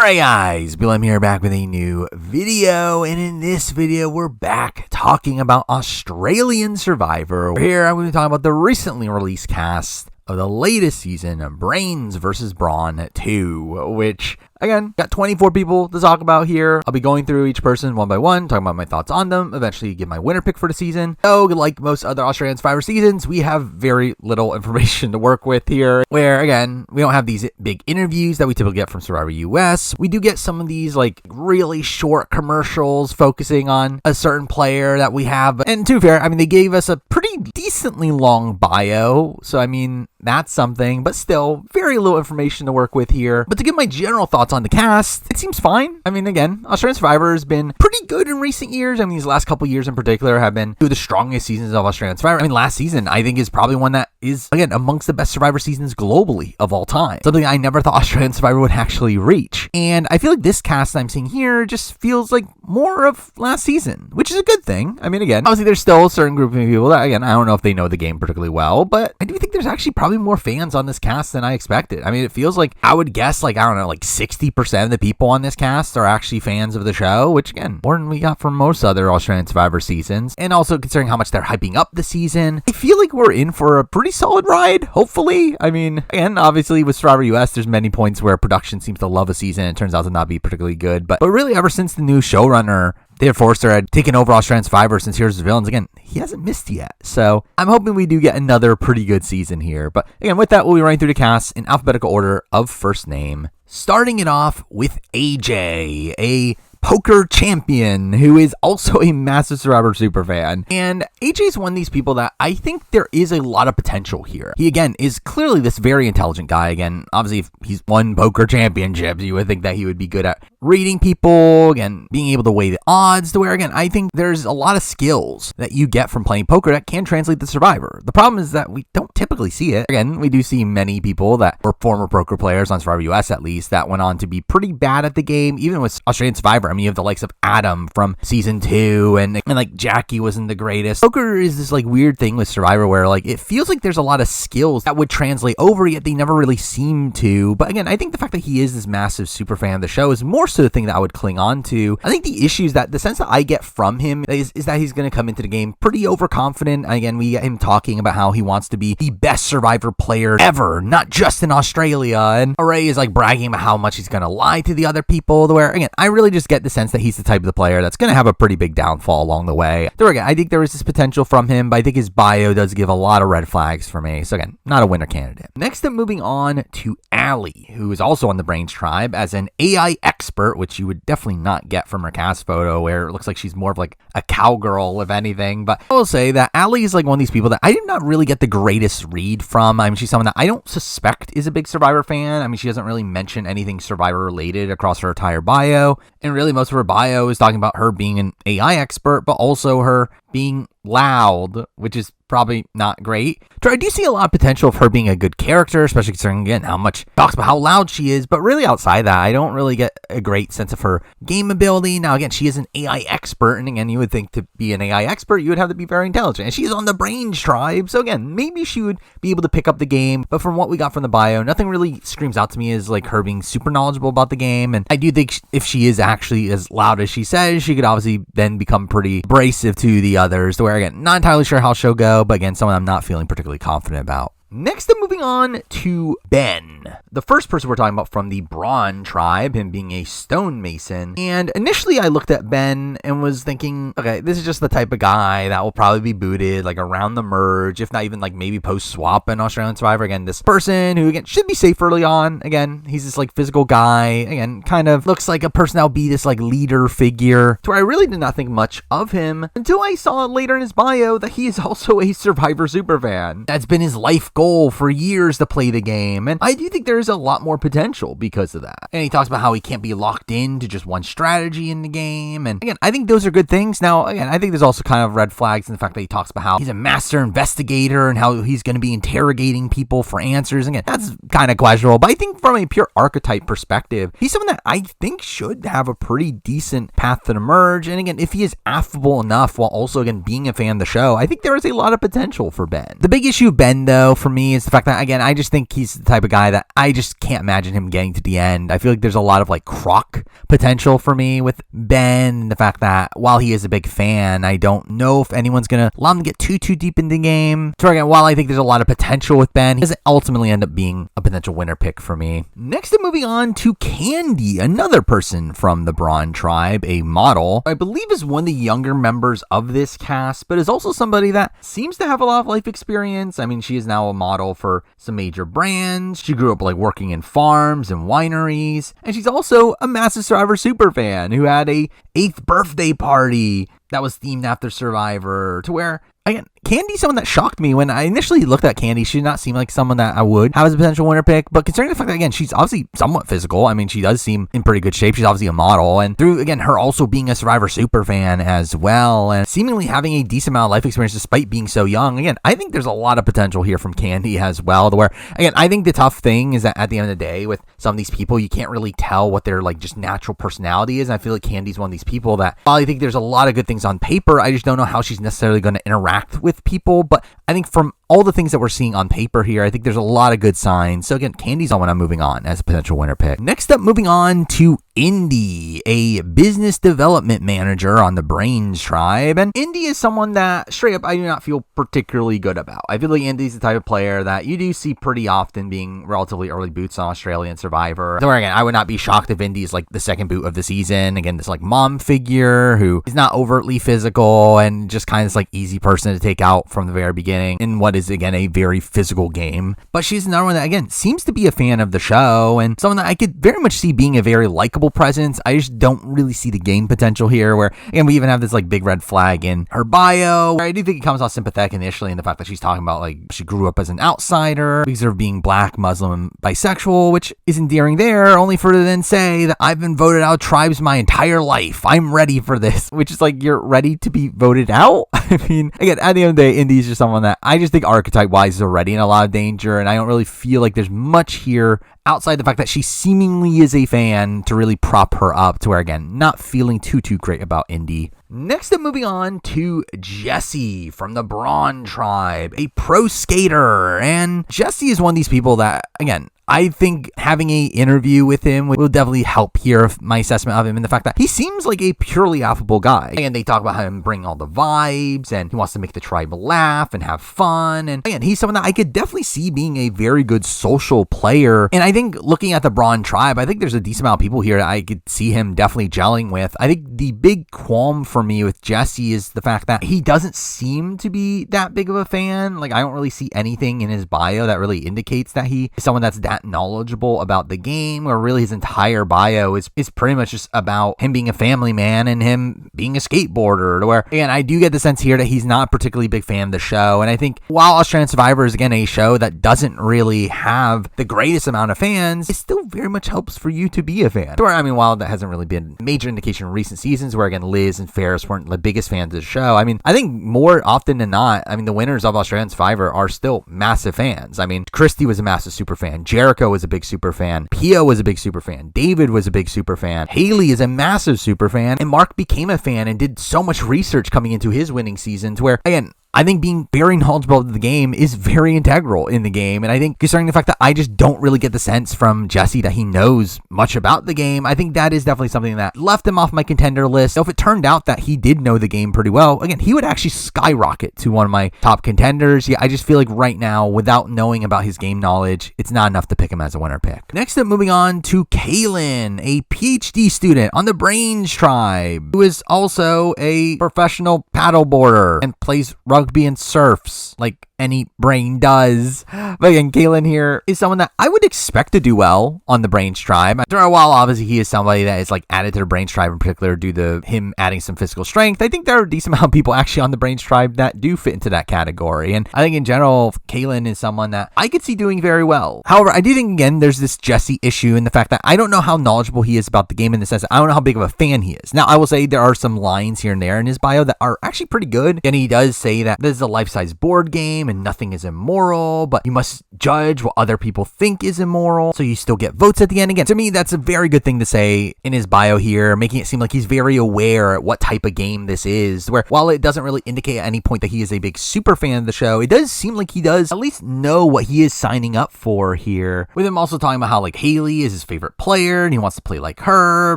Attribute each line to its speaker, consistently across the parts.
Speaker 1: Alright guys, Bill here back with a new video, and in this video we're back talking about Australian Survivor. Here I'm going to be talking about the recently released cast of the latest season of Brains vs. Brawn II, which, again, got 24 people to talk about here. I'll be going through each person one by one, talking about my thoughts on them, eventually give my winner pick for the season. So, like most other Australian Survivor seasons, we have very little information to work with here, where, again, we don't have these big interviews that we typically get from Survivor US. We do get some of these, like, really short commercials focusing on a certain player that we have. And to be fair, I mean, they gave us a pretty decently long bio, so, I mean, that's something, but still, very little information to work with here. But to give my general thoughts on the cast, it seems fine. I mean, again, Australian Survivor has been pretty good in recent years. I mean, these last couple years in particular have been two of the strongest seasons of Australian Survivor. I mean, last season, I think, is probably one that is, again, amongst the best Survivor seasons globally of all time. Something I never thought Australian Survivor would actually reach. And I feel like this cast I'm seeing here just feels like more of last season, which is a good thing. I mean, again, obviously there's still a certain group of people that, again, I don't know if they know the game particularly well, but I do think there's actually probably more fans on this cast than I expected. I mean, it feels like, I would guess, like, I don't know, like 60% of the people on this cast are actually fans of the show, which, again, more than we got from most other Australian Survivor seasons. And also considering how much they're hyping up the season, I feel like we're in for a pretty solid ride, hopefully. I mean, again, obviously with Survivor US, there's many points where production seems to love a season and it turns out to not be particularly good. But really, ever since the new showrunner, David Forster, had taken over Australian Survivor since Heroes of Villains, again, he hasn't missed yet. So I'm hoping we do get another pretty good season here. But again, with that, we'll be running through the cast in alphabetical order of first name. Starting it off with AJ, a poker champion who is also a massive Survivor superfan. And AJ's one of these people that I think there is a lot of potential here. He, again, is clearly this very intelligent guy. Again, obviously, if he's won poker championships, you would think that he would be good at reading people, again, being able to weigh the odds, to where, again, I think there's a lot of skills that you get from playing poker that can translate to Survivor. The problem is that we don't typically see it. Again, we do see many people that were former poker players on Survivor US, at least, that went on to be pretty bad at the game, even with Australian Survivor. I mean, you have the likes of Adam from season 2, and like Jackie wasn't the greatest. Poker is this like weird thing with Survivor where like it feels like there's a lot of skills that would translate over, yet they never really seem to. But again, I think the fact that he is this massive super fan of the show is more so the thing that I would cling on to. I think the issue is that the sense that I get from him is that he's going to come into the game pretty overconfident. Again, we get him talking about how he wants to be the best Survivor player ever, not just in Australia. And Array is like bragging about how much he's going to lie to the other people, where again, I really just get the sense that he's the type of the player that's going to have a pretty big downfall along the way. There again, I think there is this potential from him, but I think his bio does give a lot of red flags for me. So again, not a winner candidate. Next up, moving on to Allie, who is also on the Brains tribe as an AI expert, which you would definitely not get from her cast photo, where it looks like she's more of like a cowgirl, if anything. But I will say that Allie is like one of these people that I did not really get the greatest read from. I mean, she's someone that I don't suspect is a big Survivor fan. I mean, she doesn't really mention anything Survivor related across her entire bio, and really most of her bio is talking about her being an AI expert, but also her being loud, which is probably not great. So I do see a lot of potential of her being a good character, especially considering, again, how much she talks about how loud she is. But really outside that, I don't really get a great sense of her game ability. Now, again, she is an AI expert. And again, you would think to be an AI expert, you would have to be very intelligent. And she's on the Brains tribe. So again, maybe she would be able to pick up the game. But from what we got from the bio, nothing really screams out to me as like her being super knowledgeable about the game. And I do think if she is actually as loud as she says, she could obviously then become pretty abrasive to the others, to where, again, not entirely sure how she'll go, but again, someone I'm not feeling particularly confident about. Next up, moving on to Ben, the first person we're talking about from the Brawn tribe, him being a stonemason. And initially I looked at Ben and was thinking, okay, this is just the type of guy that will probably be booted like around the merge, if not even like maybe post-swap in Australian Survivor. Again, this person who, again, should be safe early on. Again, he's this like physical guy. Again, kind of looks like a person that'll be this like leader figure, to where I really did not think much of him until I saw later in his bio that he is also a Survivor superfan. That's been his life goal for years to play the game, and I do think there's a lot more potential because of that. And he talks about how he can't be locked into just one strategy in the game, and again, I think those are good things. Now, again, I think there's also kind of red flags in the fact that he talks about how he's a master investigator and how he's going to be interrogating people for answers. Again, that's kind of questionable, but I think from a pure archetype perspective, he's someone that I think should have a pretty decent path to the merge. And again, if he is affable enough while also, again, being a fan of the show, I think there is a lot of potential for Ben. The big issue of Ben, though, for for me is the fact that, again, I just think he's the type of guy that I just can't imagine him getting to the end. I feel like there's a lot of like croc potential for me with Ben, and the fact that while he is a big fan, I don't know if anyone's going to allow him to get too deep in the game. So again, while I think there's a lot of potential with Ben, he doesn't ultimately end up being a potential winner pick for me. Next up, moving on to Candy, another person from the Brawn tribe, a model, I believe is one of the younger members of this cast, but is also somebody that seems to have a lot of life experience. I mean, she is now a model for some major brands. She grew up like working in farms and wineries, and she's also a massive Survivor super fan who had a 8th birthday party that was themed after Survivor, to where, again, Candy's someone that shocked me when I initially looked at Candy. She did not seem like someone that I would have as a potential winner pick, but considering the fact that, again, she's obviously somewhat physical. I mean, she does seem in pretty good shape. She's obviously a model, and through, again, her also being a Survivor super fan as well, and seemingly having a decent amount of life experience despite being so young, again, I think there's a lot of potential here from Candy as well, to where, again, I think the tough thing is that at the end of the day, with some of these people, you can't really tell what their, like, just natural personality is, and I feel like Candy's one of these people that, while I think there's a lot of good things on paper, I just don't know how she's necessarily going to interact with people. But I think from all the things that we're seeing on paper here, I think there's a lot of good signs. So again, Candy's on when I'm moving on as a potential winner pick. Next up, moving on to Indy, a business development manager on the Brains tribe. And Indy is someone that, straight up, I do not feel particularly good about. I feel like Indy's the type of player that you do see pretty often being relatively early boots on Australian Survivor. So again, I would not be shocked if Indy's like the second boot of the season. Again, this like mom figure who is not overtly physical and just kind of this like easy person to take out from the very beginning in what is, again, a very physical game. But she's another one that, again, seems to be a fan of the show and someone that I could very much see being a very likable presence. I just don't really see the game potential here, where, again, we even have this like big red flag in her bio. I do think it comes off sympathetic initially in the fact that she's talking about like she grew up as an outsider because of being black, Muslim, bisexual, which is endearing there, only for her to then say that I've been voted out of tribes my entire life. I'm ready for this, which is like, you're ready to be voted out? I mean, again, at the end of the day, Indy's just someone that I just think archetype-wise is already in a lot of danger, and I don't really feel like there's much here outside the fact that she seemingly is a fan to really prop her up, to where, again, not feeling too great about Indy. Next up, moving on to Jesse from the Brawn tribe, a pro skater. And Jesse is one of these people that, again, I think having a interview with him will definitely help here my assessment of him, and the fact that he seems like a purely affable guy. And they talk about him bringing all the vibes, and he wants to make the tribe laugh and have fun. And again, he's someone that I could definitely see being a very good social player. And I think looking at the Brawn tribe, I think there's a decent amount of people here that I could see him definitely gelling with. I think the big qualm for me with Jesse is the fact that he doesn't seem to be that big of a fan. Like, I don't really see anything in his bio that really indicates that he is someone that's that knowledgeable about the game, or really his entire bio is pretty much just about him being a family man and him being a skateboarder, where, again, I do get the sense here that he's not a particularly big fan of the show. And I think while Australian Survivor is, again, a show that doesn't really have the greatest amount of fans, it still very much helps for you to be a fan. Where, I mean, while that hasn't really been a major indication in recent seasons, where, again, Liz and Ferris weren't the biggest fans of the show, I mean, I think more often than not, I mean, the winners of Australian Survivor are still massive fans. I mean, Christy was a massive super fan. Jericho was a big super fan. Pia was a big super fan. David was a big super fan. Haley is a massive super fan. And Mark became a fan and did so much research coming into his winning season, to where, again, I think being very knowledgeable of the game is very integral in the game. And I think, considering the fact that I just don't really get the sense from Jesse that he knows much about the game, I think that is definitely something that left him off my contender list. So if it turned out that he did know the game pretty well, again, he would actually skyrocket to one of my top contenders. Yeah, I just feel like right now, without knowing about his game knowledge, it's not enough to pick him as a winner pick. Next up, moving on to Kaylin, a PhD student on the Brains tribe, who is also a professional paddleboarder and plays rugby and surfs like any brain does. But again, Kaylin here is someone that I would expect to do well on the Brains tribe. After a while, obviously, he is somebody that is like added to the Brains tribe, in particular due to him adding some physical strength. I think there are a decent amount of people actually on the Brains tribe that do fit into that category. And I think in general, Kaylin is someone that I could see doing very well. However, I do think, again, there's this Jesse issue in the fact that I don't know how knowledgeable he is about the game, in the sense that I don't know how big of a fan he is. Now, I will say there are some lines here and there in his bio that are actually pretty good. And he does say that this is a life-size board game, game and nothing is immoral, but you must judge what other people think is immoral, so you still get votes at the end. Again, to me, that's a very good thing to say in his bio here, making it seem like he's very aware what type of game this is, where while it doesn't really indicate at any point that he is a big super fan of the show, it does seem like he does at least know what he is signing up for here, with him also talking about how like Haley is his favorite player and he wants to play like her,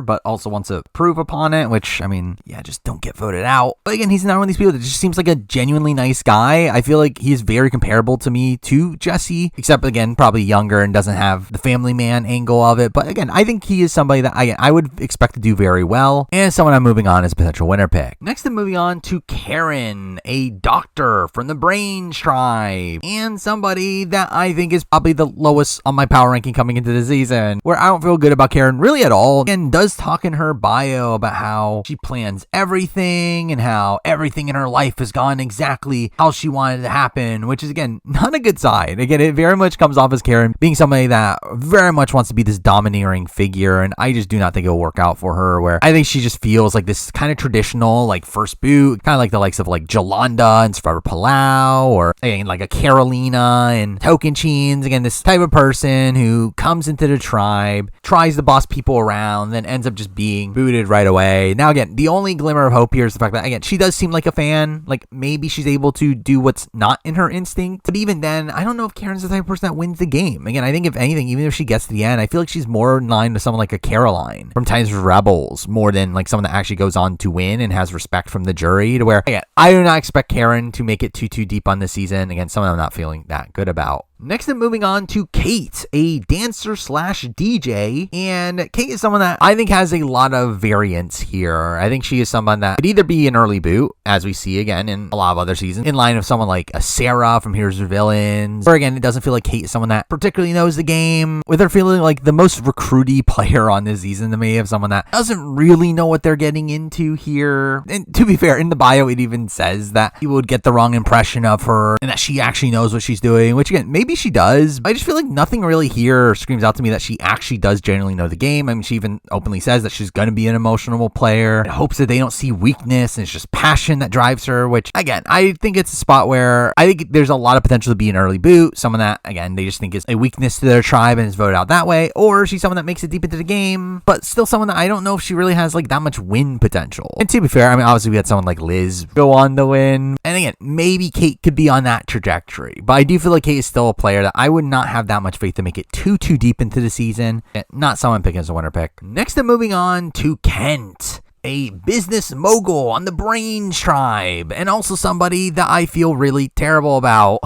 Speaker 1: but also wants to prove upon it, which, I mean, yeah, just don't get voted out. But again, he's not one of these people that just seems like a genuinely nice guy. I feel like he's very comparable to me to Jesse, except again, probably younger and doesn't have the family man angle of it. But again, I think he is somebody that I would expect to do very well, and someone I'm moving on as a potential winner pick. Next, I'm moving on to Karen, a doctor from the Brawn tribe, and somebody that I think is probably the lowest on my power ranking coming into the season, where I don't feel good about Karen really at all, and does talk in her bio about how she plans everything and how everything in her life has gone exactly how she wanted to happen, which is, again, not a good sign. Again, it very much comes off as Karen being somebody that very much wants to be this domineering figure, and I just do not think it'll work out for her, where I think she just feels like this kind of traditional, like, first boot, kind of like the likes of, like, Jolanda and Survivor Palau, or, again, like a Carolina and Token Cheens. Again, this type of person who comes into the tribe, tries to boss people around, then ends up just being booted right away. Now, again, the only glimmer of hope here is the fact that, again, she does seem like a fan. Like, maybe she's able to do what's not in her instinct. But even then, I don't know if Karen's the type of person that wins the game. Again, I think if anything, even if she gets to the end, I feel like she's more in line with someone like a Caroline from Times of Rebels, more than like someone that actually goes on to win and has respect from the jury, to where, again, I do not expect Karen to make it too deep on this season. Again, someone I'm not feeling that good about. Next, I'm moving on to Kate, a dancer slash DJ, and Kate is someone that I think has a lot of variance here. I think she is someone that could either be an early boot, as we see again in a lot of other seasons, in line of someone like a Sarah from Heroes or Villains, or again, it doesn't feel like Kate is someone that particularly knows the game, with her feeling like the most recruity player on this season to me, of someone that doesn't really know what they're getting into here. And to be fair, in the bio, it even says that people would get the wrong impression of her, and that she actually knows what she's doing, which again, maybe she does. I just feel like nothing really here screams out to me that she actually does genuinely know the game. I mean, she even openly says that she's going to be an emotional player and hopes that they don't see weakness, and it's just passion that drives her, which again, I think it's a spot where I think there's a lot of potential to be an early boot, someone that, again, they just think is a weakness to their tribe and is voted out that way, or she's someone that makes it deep into the game, but still someone that I don't know if she really has like that much win potential. And to be fair, I mean, obviously we had someone like Liz go on to win, and again, maybe Kate could be on that trajectory, but I do feel like Kate is still a player that I would not have that much faith to make it too deep into the season. Not someone picking as a winner pick. Next, I'm moving on to Kent, a business mogul on the Brawn tribe, and also somebody that I feel really terrible about.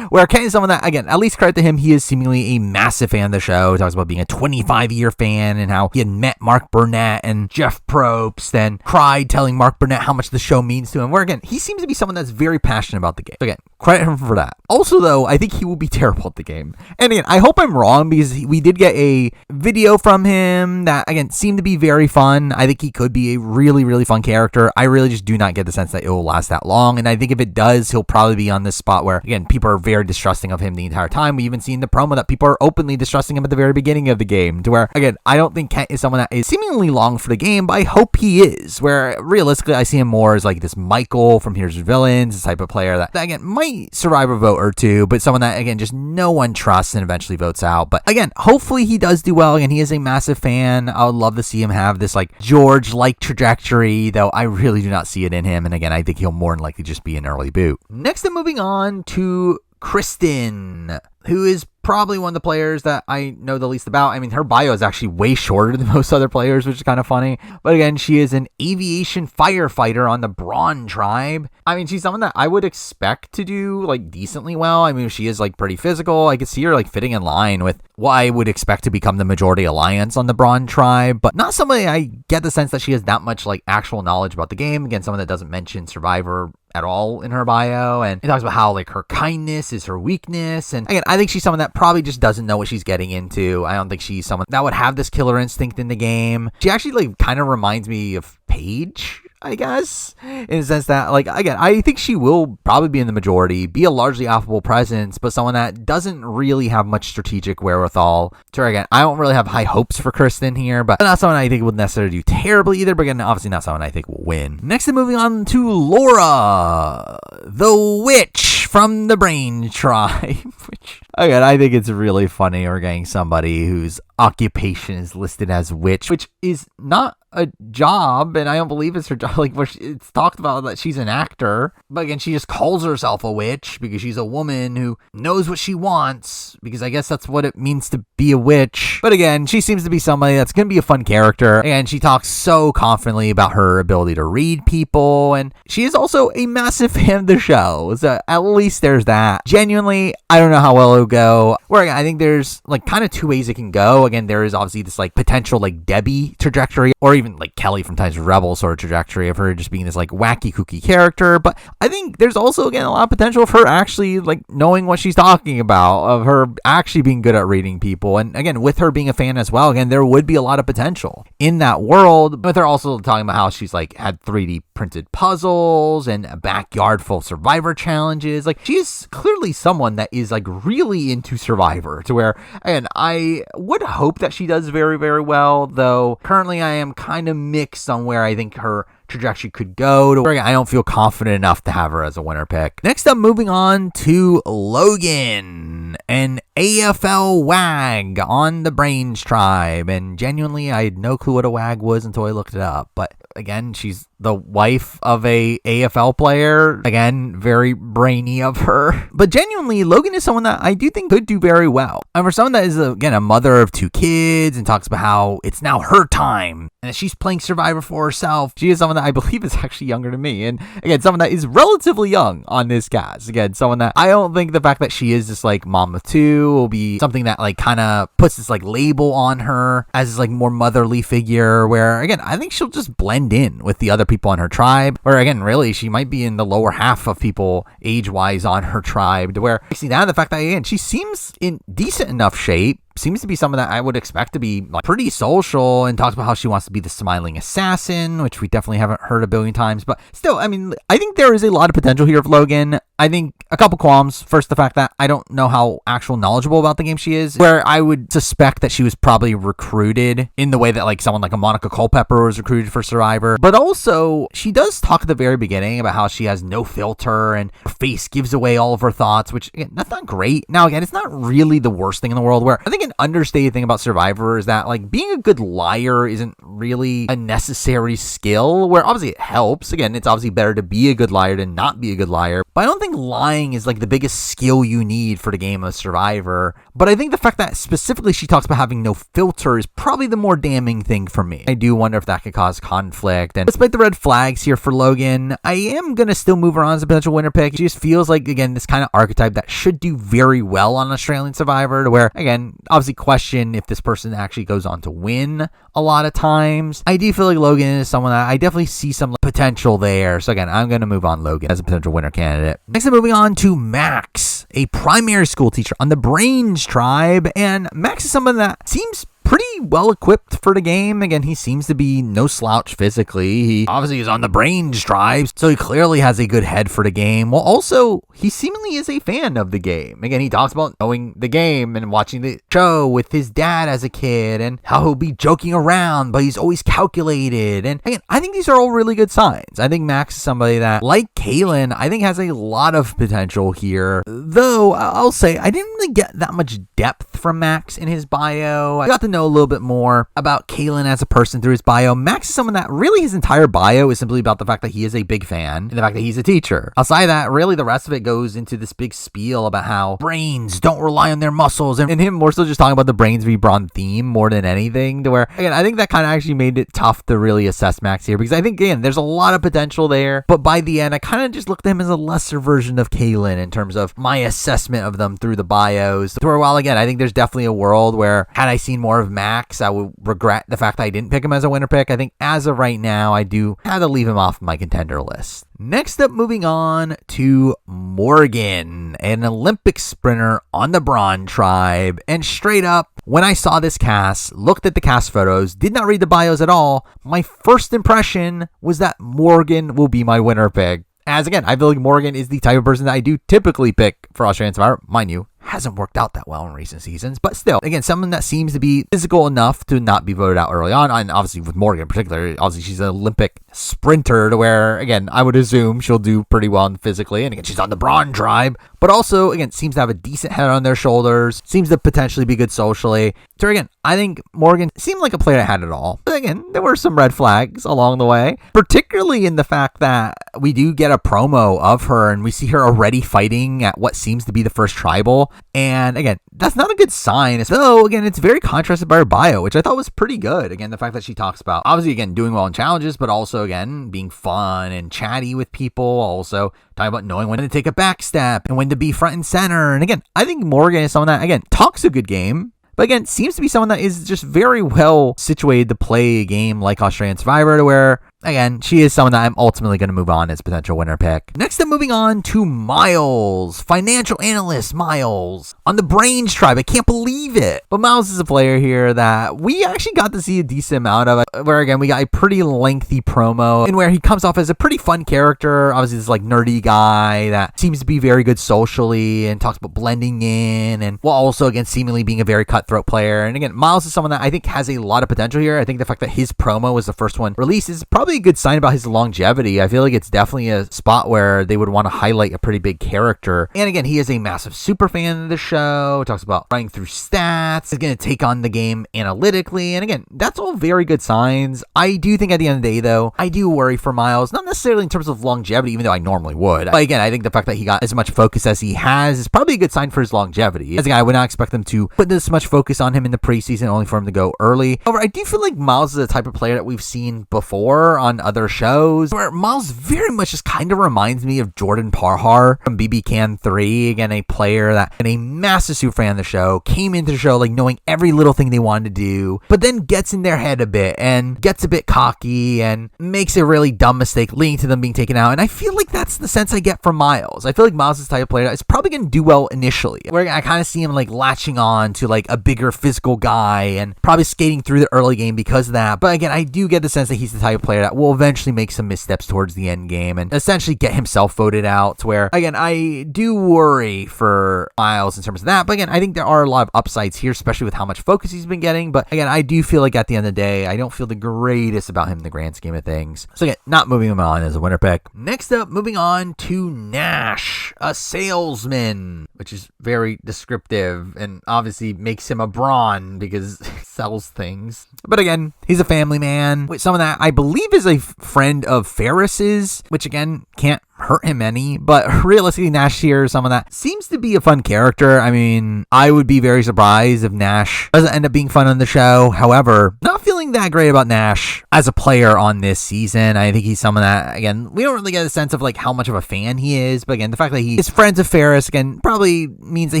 Speaker 1: Where Ken is someone that, again, at least credit to him, he is seemingly a massive fan of the show. He talks about being a 25-year fan and how he had met Mark Burnett and Jeff Probst and cried telling Mark Burnett how much the show means to him. Where, again, he seems to be someone that's very passionate about the game. So, again, credit him for that. Also, though, I think he will be terrible at the game. And again, I hope I'm wrong, because we did get a video from him that, again, seemed to be very fun. I think he could be a really fun character. I really just do not get the sense that it will last that long. And I think if it does, he'll probably be on this spot where, again, people are very distrusting of him the entire time. We even seen the promo that people are openly distrusting him at the very beginning of the game, to where, again, I don't think Kent is someone that is seemingly long for the game, but I hope he is, where realistically I see him more as like this Michael from Heroes or Villains, this type of player that again might survive a vote or two, but someone that, again, just no one trusts and eventually votes out. But again, hopefully he does do well. Again, he is a massive fan. I would love to see him have this like George-like trajectory, though I really do not see it in him. And again, I think he'll more than likely just be an early boot. Next, I'm moving on to Kristen, who is probably one of the players that I know the least about. I mean, her bio is actually way shorter than most other players, which is kind of funny. But again, she is an aviation firefighter on the Brawn tribe. I mean, she's someone that I would expect to do like decently well. I mean, she is like pretty physical. I could see her like fitting in line with what I would expect to become the majority alliance on the Brawn tribe, but not somebody I get the sense that she has that much like actual knowledge about the game. Again, someone that doesn't mention Survivor at all in her bio, and it talks about how like her kindness is her weakness. And again, I think she's someone that probably just doesn't know what she's getting into. I don't think she's someone that would have this killer instinct in the game. She actually like kind of reminds me of Paige I guess, in the sense that, like, again, I think she will probably be in the majority, be a largely affable presence, but someone that doesn't really have much strategic wherewithal. So again, I don't really have high hopes for Kristen here, but not someone I think would necessarily do terribly either, but again, obviously not someone I think will win. Next, moving on to Laura, the witch from the Brawn tribe, which, again, I think it's really funny we're getting somebody whose occupation is listed as witch, which is not a job, and I don't believe it's her job. Like, it's talked about that she's an actor, but again, she just calls herself a witch because she's a woman who knows what she wants, because I guess that's what it means to be a witch. But again, she seems to be somebody that's going to be a fun character, and she talks so confidently about her ability to read people, and she is also a massive fan of the show, so at least there's that. Genuinely, I don't know how well it'll go, where again, I think there's like kind of two ways it can go. Again, there is obviously this like potential like Debbie trajectory, or even like Kelly from Times Rebel sort of trajectory of her just being this like wacky kooky character. But I think there's also, again, a lot of potential of her actually like knowing what she's talking about, of her actually being good at reading people. And again, with her being a fan as well, again, there would be a lot of potential in that world, with her also talking about how she's like had 3D printed puzzles and a backyard full of Survivor challenges. Like, she's clearly someone that is like really into Survivor, to where, again, I would hope that she does very, very well, though currently I am kind of mixed on where I think her trajectory could go, to where I don't feel confident enough to have her as a winner pick. Next up, moving on to Logan, an AFL WAG on the Brawn tribe, and genuinely I had no clue what a WAG was until I looked it up, but again, she's the wife of a AFL player. Again, very brainy of her. But genuinely, Logan is someone that I do think could do very well. And for someone that is, again, a mother of 2 kids and talks about how it's now her time and that she's playing Survivor for herself, she is someone that I believe is actually younger than me. And again, someone that is relatively young on this cast. Again, someone that I don't think the fact that she is just like mom of 2 will be something that like kind of puts this like label on her as this like more motherly figure, where again, I think she'll just blend in with the other people on her tribe, where again, really, she might be in the lower half of people age-wise on her tribe, to where I see that, the fact that, again, she seems in decent enough shape, seems to be someone that I would expect to be like pretty social, and talks about how she wants to be the smiling assassin, which we definitely haven't heard a billion times. But still, I mean, I think there is a lot of potential here of Logan. I think a couple qualms. First, the fact that I don't know how actual knowledgeable about the game she is, where I would suspect that she was probably recruited in the way that like someone like a Monica Culpepper was recruited for Survivor. But also, she does talk at the very beginning about how she has no filter and her face gives away all of her thoughts, which, again, that's not great. Now, again, it's not really the worst thing in the world, where I think an understated thing about Survivor is that like being a good liar isn't really a necessary skill, where obviously it helps. Again, it's obviously better to be a good liar than not be a good liar, but I don't think lying is like the biggest skill you need for the game of Survivor. But I think the fact that specifically she talks about having no filter is probably the more damning thing for me. I do wonder if that could cause conflict, and despite the red flags here for Logan, I am gonna still move her on as a potential winner pick. She just feels like, again, this kind of archetype that should do very well on Australian Survivor, to where, again, obviously question if this person actually goes on to win a lot of times. I do feel like Logan is someone that I definitely see some potential there. So again, I'm going to move on Logan as a potential winner candidate. Next, I'm moving on to Max, a primary school teacher on the Brawn tribe. And Max is someone that seems pretty well equipped for the game. Again, he seems to be no slouch physically. He obviously is on the Brawn tribe, so he clearly has a good head for the game. Well, also, he seemingly is a fan of the game. Again, he talks about knowing the game and watching the show with his dad as a kid, and how he'll be joking around, but he's always calculated. And again, I think these are all really good signs. I think Max is somebody that, like Kaylin, I think has a lot of potential here. Though, I'll say, I didn't really get that much depth from Max in his bio. I got to know a little bit more about Kaylin as a person through his bio. Max is someone that really his entire bio is simply about the fact that he is a big fan and the fact that he's a teacher. Outside of that, really the rest of it goes into this big spiel about how brains don't rely on their muscles, and him more so just talking about the Brains v Brawn theme more than anything, to where, again, I think that kind of actually made it tough to really assess Max here, because I think, again, there's a lot of potential there, but by the end, I kind of just looked at him as a lesser version of Kaylin in terms of my assessment of them through the bios, to where, while again, I think there's definitely a world where, had I seen more of Max, I would regret the fact that I didn't pick him as a winner pick. I think as of right now, I do have to leave him off my contender list. Next up, moving on to Morgan, an Olympic sprinter on the Brawn tribe. And straight up, when I saw this cast, looked at the cast photos, did not read the bios at all, my first impression was that Morgan will be my winner pick. As again, I feel like Morgan is the type of person that I do typically pick for Australian Survivor. Mind you, hasn't worked out that well in recent seasons, but still, again, someone that seems to be physical enough to not be voted out early on. And obviously with Morgan in particular, obviously she's an Olympic sprinter to where, again, I would assume she'll do pretty well physically. And again, she's on the Brawn tribe, but also, again, seems to have a decent head on their shoulders, seems to potentially be good socially. So again, I think Morgan seemed like a player that had it all. But again, there were some red flags along the way, particularly in the fact that we do get a promo of her and we see her already fighting at what seems to be the first tribal. And again, that's not a good sign. So again, it's very contrasted by her bio, which I thought was pretty good. Again, the fact that she talks about, obviously, again, doing well in challenges, but also, again, being fun and chatty with people. Also talking about knowing when to take a back step and when to be front and center. And again, I think Morgan is someone that, again, talks a good game, but again, seems to be someone that is just very well situated to play a game like Australian Survivor, to where, again, she is someone that I'm ultimately going to move on as potential winner pick. Next up, moving on to Miles, financial analyst Miles on the Brains tribe. I can't believe it. But Miles is a player here that we actually got to see a decent amount of, where again, we got a pretty lengthy promo in where he comes off as a pretty fun character. Obviously, this like nerdy guy that seems to be very good socially and talks about blending in, and while also, again, seemingly being a very cutthroat player. And again, Miles is someone that I think has a lot of potential here. I think the fact that his promo was the first one released is probably a good sign about his longevity. I feel like it's definitely a spot where they would want to highlight a pretty big character. And again, he is a massive super fan of the show. Talks about running through stats. He's going to take on the game analytically. And again, that's all very good signs. I do think at the end of the day, though, I do worry for Miles, not necessarily in terms of longevity, even though I normally would. But again, I think the fact that he got as much focus as he has is probably a good sign for his longevity. As a guy, I would not expect them to put this much focus on him in the preseason, only for him to go early. However, I do feel like Miles is the type of player that we've seen before on other shows, where Miles very much just kind of reminds me of Jordan Parhar from BB Can 3. Again, a player that, and a massive super fan of the show, came into the show like knowing every little thing they wanted to do, but then gets in their head a bit and gets a bit cocky and makes a really dumb mistake, leading to them being taken out. And I feel like that's the sense I get from Miles. I feel like Miles is the type of player that is probably going to do well initially, where I kind of see him like latching on to like a bigger physical guy and probably skating through the early game because of that. But again, I do get the sense that he's the type of player that will eventually make some missteps towards the end game and essentially get himself voted out, to where, again, I do worry for Miles in terms of that. But again, I think there are a lot of upsides here, especially with how much focus he's been getting. But again, I do feel like at the end of the day, I don't feel the greatest about him in the grand scheme of things. So again, not moving him on as a winner pick. Next up, moving on to Nash, a salesman, which is very descriptive and obviously makes him a Brawn because he sells things. But again, he's a family man, with someone that I believe is a friend of Ferris's, which again, can't hurt him any, but realistically, Nash here is someone that seems to be a fun character. I mean, I would be very surprised if Nash doesn't end up being fun on the show. However, not feeling that great about Nash as a player on this season. I think he's someone that, again, we don't really get a sense of like how much of a fan he is, but again, the fact that he is friends with Ferris, again, probably means that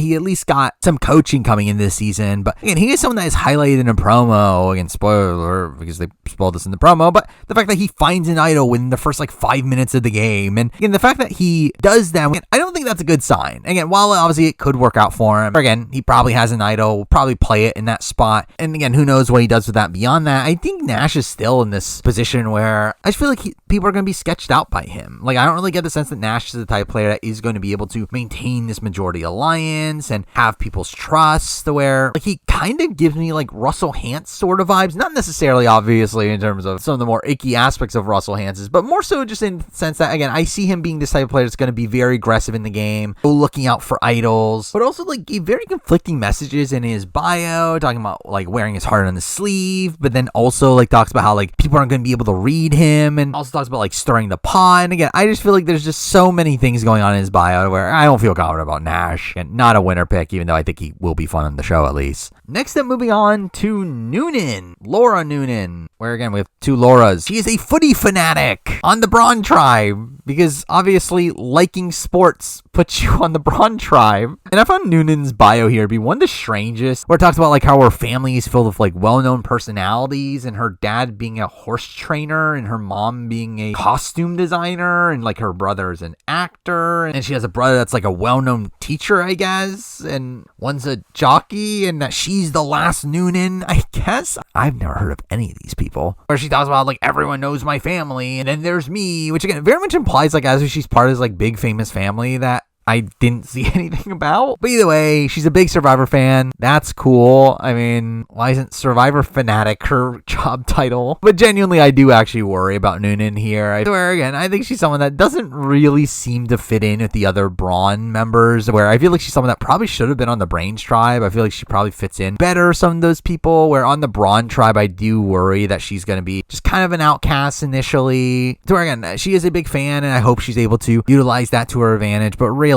Speaker 1: he at least got some coaching coming in this season. But again, he is someone that is highlighted in a promo. Again, spoiler, because they spoiled this in the promo, but the fact that he finds an idol within the first like 5 minutes of the game, and again, the fact that he does that, I don't think that's a good sign. Again, while obviously it could work out for him, again, he probably has an idol, will probably play it in that spot, and again, who knows what he does with that beyond that. I think Nash is still in this position where I just feel like people are going to be sketched out by him. Like, I don't really get the sense that Nash is the type of player that is going to be able to maintain this majority alliance and have people's trust, where like he kind of gives me like Russell Hantz sort of vibes, not necessarily obviously in terms of some of the more icky aspects of Russell Hantz's, but more so just in the sense that, again, I see him being this type of player that's going to be very aggressive in the game, looking out for idols, but also like very conflicting messages in his bio, talking about like wearing his heart on his sleeve, but then also like talks about how like people aren't going to be able to read him, and also talks about like stirring the pot. And again, I just feel like there's just so many things going on in his bio where I don't feel confident about Nash, and not a winner pick, even though I think he will be fun on the show at least. Next up, moving on to Noonan, Laura Noonan, where again we have two Lauras. She is a footy fanatic on the Brawn tribe, because Yes, obviously, liking sports puts you on the Brawn tribe. And I found Noonan's bio here to be one of the strangest, where it talks about like how her family is filled with like well-known personalities, and her dad being a horse trainer, and her mom being a costume designer, and like her brother is an actor, and she has a brother that's like a well-known teacher, I guess, and one's a jockey, and that she's the last Noonan, I guess. I've never heard of any of these people. Where she talks about like everyone knows my family, and then there's me, which again very much implies like as if she's part of this like big famous family that I didn't see anything about. But either way, she's a big Survivor fan. That's cool. I mean, why isn't Survivor Fanatic her job title? But genuinely, I do actually worry about Noonan here. I swear again, I think she's someone that doesn't really seem to fit in with the other Brawn members, where I feel like she's someone that probably should have been on the Brains tribe. I feel like she probably fits in better some of those people, where on the Brawn tribe, I do worry that she's going to be just kind of an outcast initially. So again, she is a big fan, and I hope she's able to utilize that to her advantage. But realistically,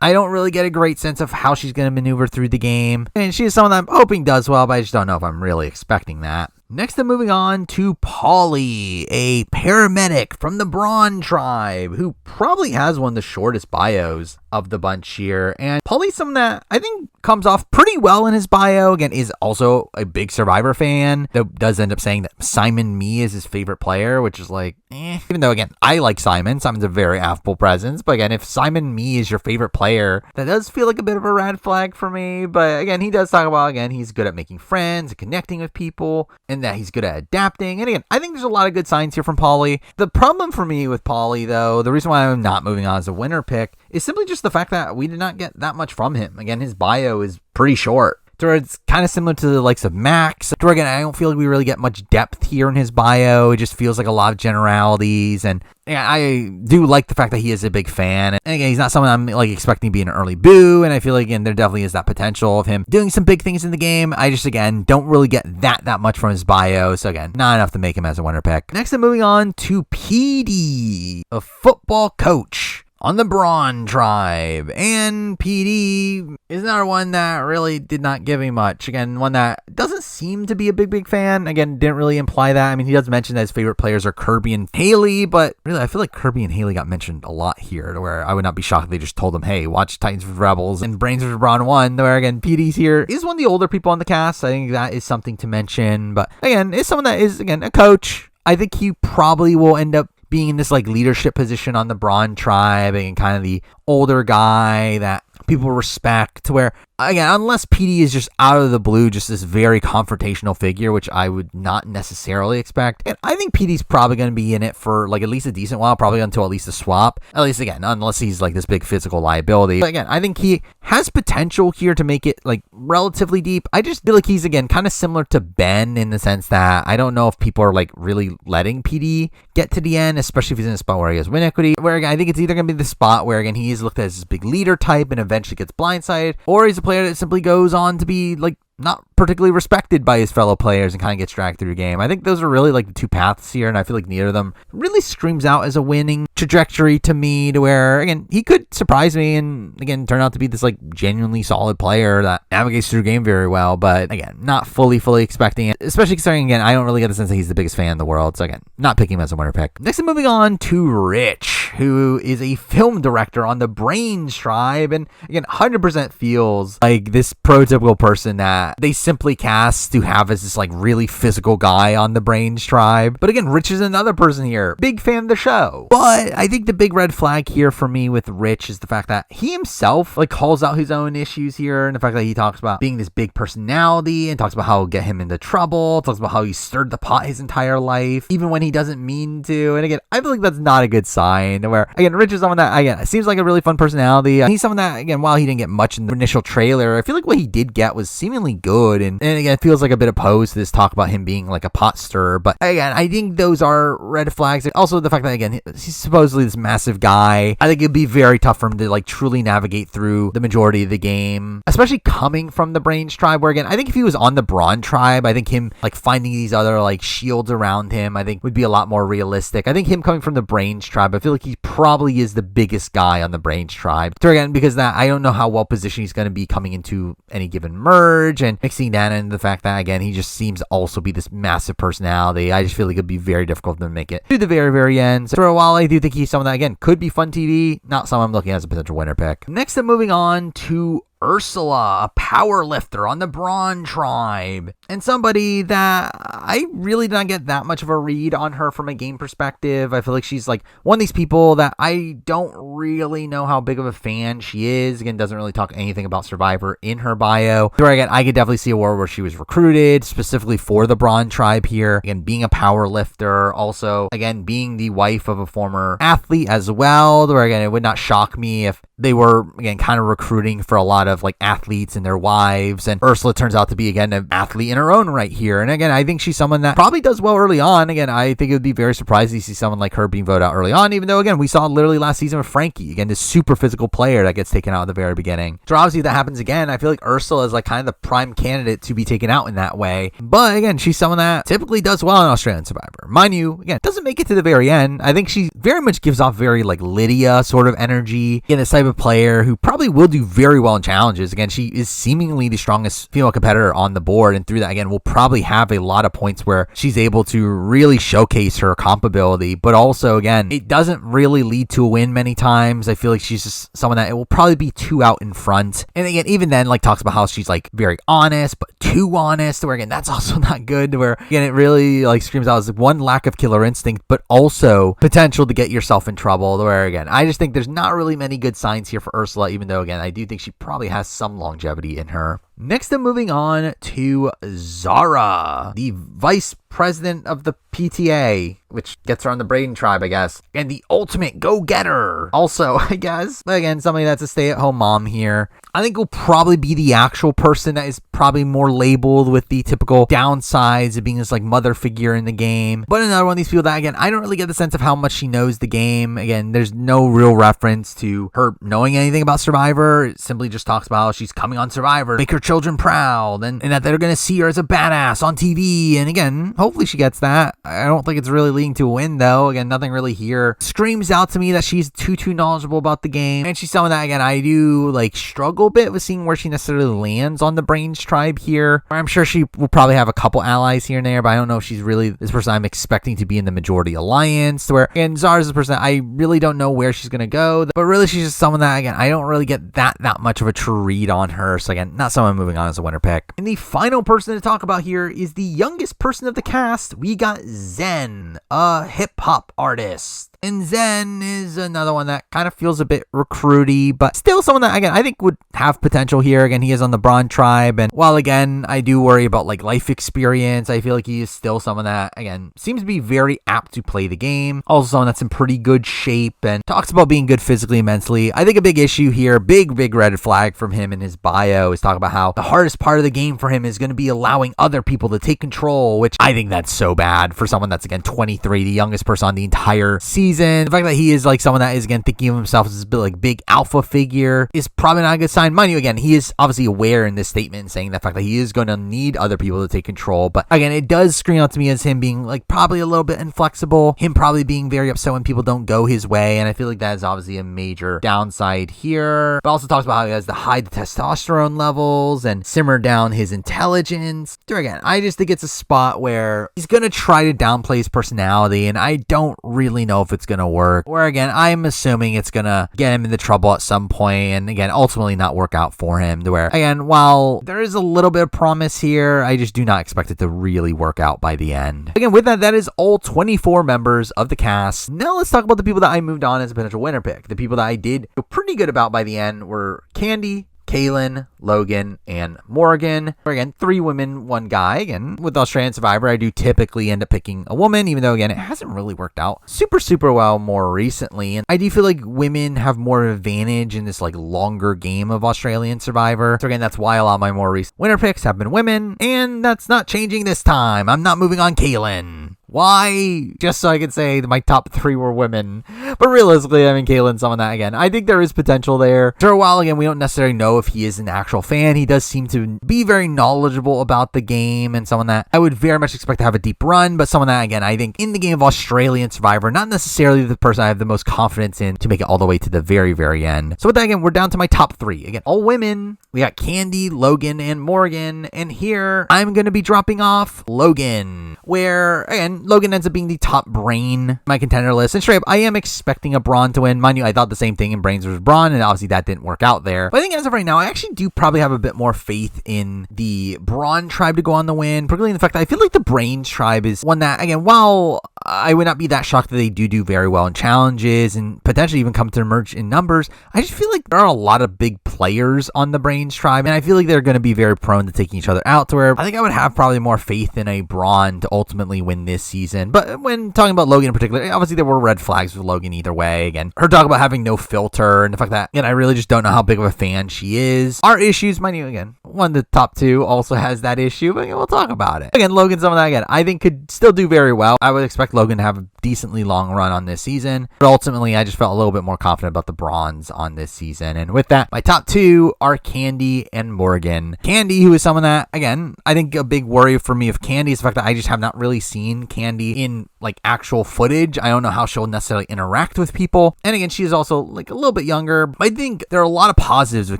Speaker 1: I don't really get a great sense of how she's going to maneuver through the game. And she is someone that I'm hoping does well, but I just don't know if I'm really expecting that. Next, I'm moving on to Polly, a paramedic from the Brawn tribe, who probably has one of the shortest bios of the bunch here. And Polly's someone that I think comes off pretty well in his bio. Again, is also a big Survivor fan, though does end up saying that Simon Mee is his favorite player, which is like, Even though, again, I like Simon. Simon's a very affable presence. But again, if Simon Mee is your favorite player, that does feel like a bit of a red flag for me. But again, he does talk about, again, he's good at making friends and connecting with people, and that he's good at adapting. And again, I think there's a lot of good signs here from Polly. The problem for me with Polly, though, the reason why I'm not moving on as a winner pick, is simply just the fact that we did not get that much from him. Again, his bio is pretty short. So it's kind of similar to the likes of Max. So again, I don't feel like we really get much depth here in his bio. It just feels like a lot of generalities. And yeah, I do like the fact that he is a big fan. And again, he's not someone I'm like expecting to be an early boo. And I feel like, again, there definitely is that potential of him doing some big things in the game. I just, again, don't really get that much from his bio. So again, not enough to make him as a winner pick. Next, I'm moving on to PD, a football coach on the Brawn tribe. And PD is another one that really did not give me much. Again, one that doesn't seem to be a big fan. Again, didn't really imply that. I mean, he does mention that his favorite players are Kirby and Haley, but really, I feel like Kirby and Haley got mentioned a lot here, to where I would not be shocked if they just told him, hey, watch Titans vs. Rebels and Brains vs. Brawn 1, where again, PD's here is one of the older people on the cast. I think that is something to mention. But again, is someone that is, again, a coach. I think he probably will end up being in this like leadership position on the Brawn tribe, and kind of the older guy that people respect, to where, again, unless PD is just out of the blue, just this very confrontational figure, which I would not necessarily expect. And I think PD's probably going to be in it for like at least a decent while, probably until at least a swap. At least, again, unless he's like this big physical liability. But again, I think he has potential here to make it like relatively deep. I just feel like he's, again, kind of similar to Ben in the sense that I don't know if people are like really letting PD get to the end, especially if he's in a spot where he has win equity, where again, I think it's either going to be the spot where, again, he is looked at as this big leader type and eventually gets blindsided, or he's a player that simply goes on to be like not particularly respected by his fellow players and kind of gets dragged through the game. I think those are really like the two paths here, and I feel like neither of them really screams out as a winning trajectory to me, to where, again, he could surprise me and, again, turn out to be this like genuinely solid player that navigates through the game very well, but again, not fully expecting it, especially considering, again, I don't really get the sense that he's the biggest fan in the world, so again, not picking him as a winner pick. Next, I'm moving on to Rich, who is a film director on the Brains tribe, and again, 100% feels like this prototypical person that they simply cast to have as this like really physical guy on the Brains tribe. But again, Rich is another person here, big fan of the show. But I think the big red flag here for me with Rich is the fact that he himself like calls out his own issues here, and the fact that he talks about being this big personality and talks about how it'll get him into trouble, talks about how he stirred the pot his entire life, even when he doesn't mean to. And again, I feel like that's not a good sign, where, again, Rich is someone that, again, seems like a really fun personality. He's someone that, again, while he didn't get much in the initial trailer, I feel like what he did get was seemingly good, and again, it feels like a bit opposed to this talk about him being like a pot stirrer. But again, I think those are red flags. Also, the fact that, again, he's supposedly this massive guy. I think it'd be very tough for him to like truly navigate through the majority of the game, especially coming from the Brains tribe, where, again, I think if he was on the Brawn tribe, I think him like finding these other like shields around him, I think would be a lot more realistic. I think him coming from the Brains tribe, I feel like he probably is the biggest guy on the Brains tribe. So again, because that, I don't know how well positioned he's going to be coming into any given merge, and mixing that into the fact that, again, he just seems to also be this massive personality. I just feel like it'd be very difficult to make it to the very, very end. So for a while, I do think he's someone that, again, could be fun TV, not someone I'm looking at as a potential winner pick. Next, I'm moving on to Ursula, a power lifter on the Brawn tribe, and somebody that I really did not get that much of a read on her from a game perspective. I feel like she's like one of these people that I don't really know how big of a fan she is. Again, doesn't really talk anything about Survivor in her bio. Where again, I could definitely see a world where she was recruited specifically for the Brawn tribe here. Again, being a power lifter, also again being the wife of a former athlete as well. Where again, it would not shock me if they were again kind of recruiting for a lot of like athletes and their wives, and Ursula turns out to be again an athlete in her own right here. And again, I think she's someone that probably does well early on. Again, I think it would be very surprising to see someone like her being voted out early on, even though again we saw literally last season with Frankie, again this super physical player that gets taken out at the very beginning. So obviously that happens again. I feel like Ursula is like kind of the prime candidate to be taken out in that way. But again, she's someone that typically does well in Australian Survivor. Mind you, again, doesn't make it to the very end. I think she very much gives off very like Lydia sort of energy, in this type of player who probably will do very well in challenges. Again, she is seemingly the strongest female competitor on the board, and through that, again, will probably have a lot of points where she's able to really showcase her comp ability, but also, again, it doesn't really lead to a win many times. I feel like she's just someone that it will probably be too out in front, and again, even then, like, talks about how she's, like, very honest, but too honest, where, again, that's also not good, where, again, it really, like, screams out as one, lack of killer instinct, but also potential to get yourself in trouble, where, again, I just think there's not really many good signs here for Ursula, even though, again, I do think she probably has some longevity in her. Next, I'm moving on to Zara, the vice president of the PTA, which gets her on the Braden tribe, I guess, and the ultimate go-getter. Also, I guess, again, somebody that's a stay-at-home mom here. I think will probably be the actual person that is probably more labeled with the typical downsides of being this like mother figure in the game. But another one of these people that, again, I don't really get the sense of how much she knows the game. Again, there's no real reference to her knowing anything about Survivor. It simply just talks about how she's coming on Survivor, make her children proud, and that they're going to see her as a badass on TV. And again, hopefully she gets that. I don't think it's really leading to a win, though. Again, nothing really here screams out to me that she's too knowledgeable about the game. And she's someone that, again, I do like struggle a bit with seeing where she necessarily lands on the Brains tribe here. I'm sure she will probably have a couple allies here and there, but I don't know if she's really this person I'm expecting to be in the majority alliance. Where, again, Zara's the person that I really don't know where she's going to go, but really she's just someone that, again, I don't really get that much of a true read on her. So again, not someone moving on as a winner pick. And the final person to talk about here is the youngest person of the cast. We got Zen, a hip-hop artist. And Zen is another one that kind of feels a bit recruity, but still someone that, again, I think would have potential here. Again, he is on the Brawn tribe, and while, again, I do worry about, like, life experience, I feel like he is still someone that, again, seems to be very apt to play the game. Also someone that's in pretty good shape and talks about being good physically and mentally. I think a big issue here, big red flag from him in his bio is talking about how the hardest part of the game for him is going to be allowing other people to take control, which I think that's so bad for someone that's, again, 23, the youngest person on the entire season. The fact that he is like someone that is, again, thinking of himself as a like big alpha figure is probably not a good sign. Mind you, again, he is obviously aware in this statement saying the fact that he is going to need other people to take control. But again, it does scream out to me as him being like probably a little bit inflexible, him probably being very upset when people don't go his way. And I feel like that is obviously a major downside here. But also talks about how he has to hide the testosterone levels and simmer down his intelligence. So again, I just think it's a spot where he's going to try to downplay his personality, and I don't really know if it's going to work. Where again, I'm assuming it's going to get him into trouble at some point, and again, ultimately not work out for him. To where, again, while there is a little bit of promise here, I just do not expect it to really work out by the end. Again, with that, that is all 24 members of the cast. Now let's talk about the people that I moved on as a potential winner pick. The people that I did feel pretty good about by the end were Candy, Kaylin, Logan, and Morgan. Again, 3 women, 1 guy. Again, with Australian Survivor, I do typically end up picking a woman, even though, again, it hasn't really worked out super well more recently. And I do feel like women have more advantage in this, like, longer game of Australian Survivor. So again, that's why a lot of my more recent winner picks have been women, and that's not changing this time. I'm not moving on Kaylin. Why? Just so I could say that my top 3 were women. But realistically, I mean, Kaylin's someone that, again, I think there is potential there. For a while, again, we don't necessarily know if he is an actual actual fan. He does seem to be very knowledgeable about the game and someone that I would very much expect to have a deep run, but someone that, again, I think in the game of Australian Survivor, not necessarily the person I have the most confidence in to make it all the way to the very, very end. So with that, again, we're down to my top 3. Again, all women. We got Candy, Logan, and Morgan. And here, I'm going to be dropping off Logan, where, again, Logan ends up being the top brain in my contender list. And straight up, I am expecting a Brawn to win. Mind you, I thought the same thing in Brains vs. Brawn, and obviously that didn't work out there. But I think as of right now, I actually do probably have a bit more faith in the Brawn tribe to go on the win, particularly in the fact that I feel like the Brains tribe is one that, again, while I would not be that shocked that they do very well in challenges and potentially even come to emerge in numbers, I just feel like there are a lot of big players on the Brains tribe, and I feel like they're going to be very prone to taking each other out, to where I think I would have probably more faith in a Brawn to ultimately win this season. But when talking about Logan in particular, obviously there were red flags with Logan either way. Again, her talk about having no filter and the fact that, again, I really just don't know how big of a fan she is. Our issues, mind you, again, one of the top 2 also has that issue, but again, we'll talk about it. Again, Logan, someone that, again, I think could still do very well. I would expect Logan to have a decently long run on this season, but ultimately I just felt a little bit more confident about the Bronze on this season. And with that, my top 2 are Candy and Morgan. Candy, who is someone that, again, I think a big worry for me of Candy is the fact that I just have not really seen Candy in like actual footage. I don't know how she'll necessarily interact with people. And again, she is also like a little bit younger. But I think there are a lot of positives with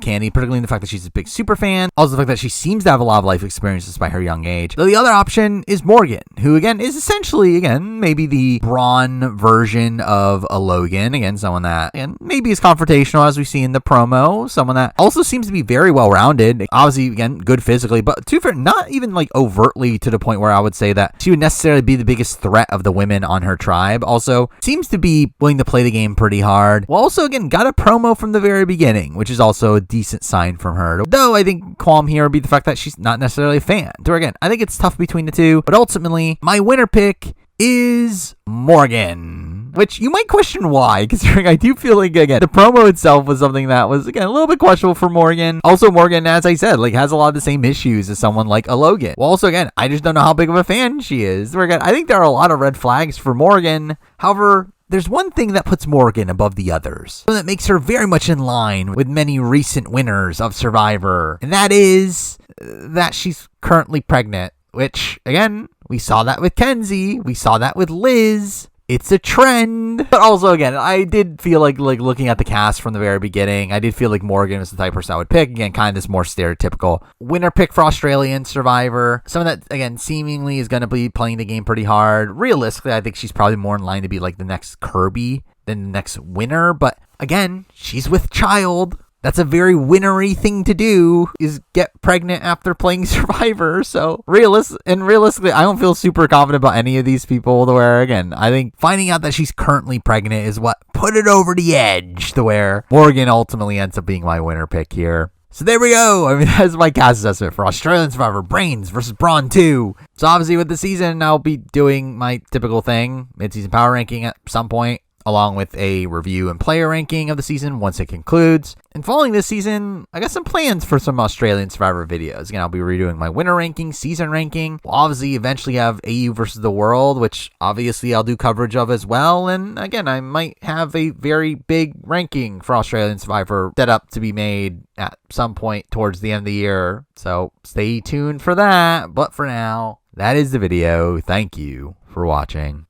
Speaker 1: Candy, particularly in the fact that she's a big super fan. Also the fact that she seems to have a lot of life experiences despite her young age. Though the other option is Morgan, who again is essentially, again, maybe the Brawn version of a Logan. Again, someone that, again, maybe is confrontational as we see in the promo. Someone that also seems to be very well-rounded. Obviously, again, good physically, but too fair, not even like overtly to the point where I would say that she would necessarily be the biggest threat of the women on her tribe. Also, seems to be willing to play the game pretty hard. Well, also, again, got a promo from the very beginning, which is also a decent sign from her. Though I think qualm here would be the fact that she's not necessarily a fan. So again, I think it's tough between the two, but ultimately, my winner pick is Morgan, which you might question why, considering I do feel like, again, the promo itself was something that was, again, a little bit questionable for Morgan. Also, Morgan, as I said, like, has a lot of the same issues as someone like a Logan. Well, also, again, I just don't know how big of a fan she is. Again, I think there are a lot of red flags for Morgan. However, there's one thing that puts Morgan above the others, and that makes her very much in line with many recent winners of Survivor, and that is that she's currently pregnant, which, again, we saw that with Kenzie. We saw that with Liz. It's a trend. But also, again, I did feel like looking at the cast from the very beginning, I did feel like Morgan was the type of person I would pick. Again, kind of this more stereotypical winner pick for Australian Survivor. Someone that, again, seemingly is going to be playing the game pretty hard. Realistically, I think she's probably more in line to be like the next Kirby than the next winner. But again, she's with child. That's a very winnery thing to do, is get pregnant after playing Survivor. So realistically, I don't feel super confident about any of these people, to where, again, I think finding out that she's currently pregnant is what put it over the edge, to where Morgan ultimately ends up being my winner pick here. So there we go. I mean, that's my cast assessment for Australian Survivor Brains versus Brawn II. So obviously with the season, I'll be doing my typical thing, mid-season power ranking at some point, along with a review and player ranking of the season once it concludes. And following this season, I got some plans for some Australian Survivor videos. Again, I'll be redoing my winter ranking, season ranking. We'll obviously eventually have AU versus the world, which obviously I'll do coverage of as well. And again, I might have a very big ranking for Australian Survivor set up to be made at some point towards the end of the year. So stay tuned for that. But for now, that is the video. Thank you for watching.